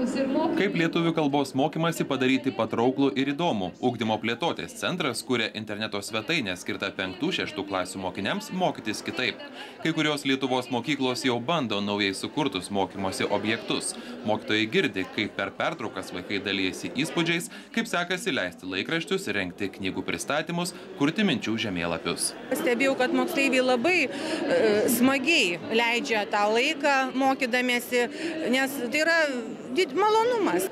Kaip lietuvių kalbos mokymasi padaryti patrauklų ir įdomų? Ugdymo plėtotės centras kuria interneto svetainę skirtą 5–6 klasių mokiniams mokytis kitaip. Kai kurios Lietuvos mokyklos jau bando naujai sukurtus mokymosi objektus. Mokytojai girdi, kaip per pertraukas vaikai dalijasi įspūdžiais, kaip sekasi leisti laikraščius, rengti knygų pristatymus, kurti minčių žemėlapius. Stebėjau, kad moksleiviai labai smagiai leidžia tą laiką mokydamiesi, nes tai yra malonumas.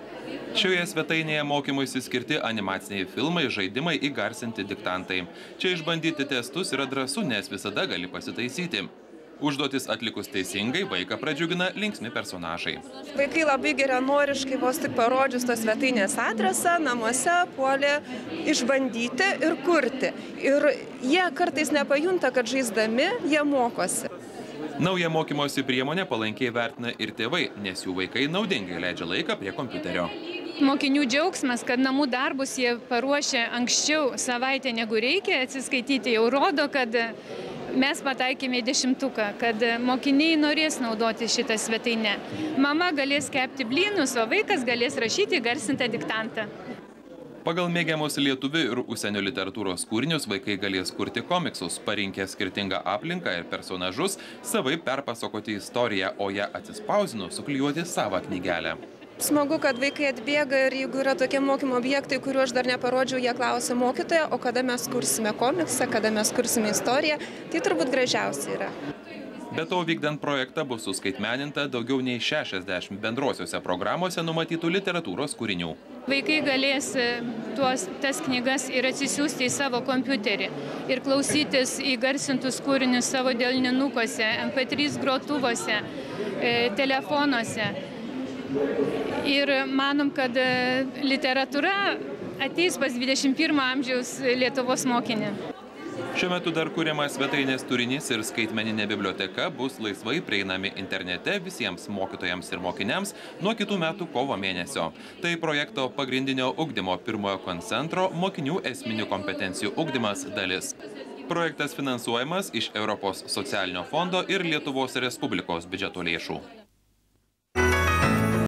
Šioje svetainėje mokymuisi skirti animaciniai filmai, žaidimai, įgarsinti diktantai. Čia išbandyti testus yra drąsu, nes visada gali pasitaisyti. Užduotis atlikus teisingai, vaiką pradžiugina linksmi personažai. Vaikai labai geranoriškai, vos tik parodžius tos svetainės adresą, namuose puolė išbandyti ir kurti. Ir jie kartais nepajunta, kad žaisdami jie mokosi. Naują mokymosi priemonę palankiai vertina ir tėvai, nes jų vaikai naudingai leidžia laiką prie kompiuterio. Mokinių džiaugsmas, kad namų darbus jie paruošia anksčiau savaitę negu reikia atsiskaityti, jau rodo, kad mes pataikėme į 10-uką, kad mokiniai norės naudoti šitą svetainę. Mama galės kepti blynus, o vaikas galės rašyti garsintą diktantą. Pagal mėgiamus lietuvių ir užsienio literatūros kūrinius vaikai galės kurti komiksus, parinkę skirtingą aplinką ir personažus, savai perpasakoti istoriją, o ją atsispausinus suklijuoti savą knygelę. Smagu, kad vaikai atbėga ir jeigu yra tokie mokymo objektai, kuriuo aš dar neparodžiau, jie klausia mokytoją, o kada mes kursime komiksą, kada mes kursime istoriją, tai turbūt gražiausia yra. Be to, vykdant projektą bus suskaitmeninta daugiau nei 60 bendrosiuose programuose numatytų literatūros kūrinių. Vaikai galės tas knygas ir atsisiųsti į savo kompiuterį ir klausytis įgarsintus kūrinius savo delninukose, MP3 grotuvose, telefonuose. Ir manom, kad literatūra ateis pas 21 amžiaus Lietuvos mokinį. Šiuo metu dar kuriamas svetainės turinys ir skaitmeninė biblioteka bus laisvai prieinami internete visiems mokytojams ir mokiniams nuo kitų metų kovo mėnesio. Tai projekto pagrindinio ugdymo pirmojo koncentro mokinių esminių kompetencijų ugdymas dalis. Projektas finansuojamas iš Europos socialinio fondo ir Lietuvos Respublikos biudžeto lėšų.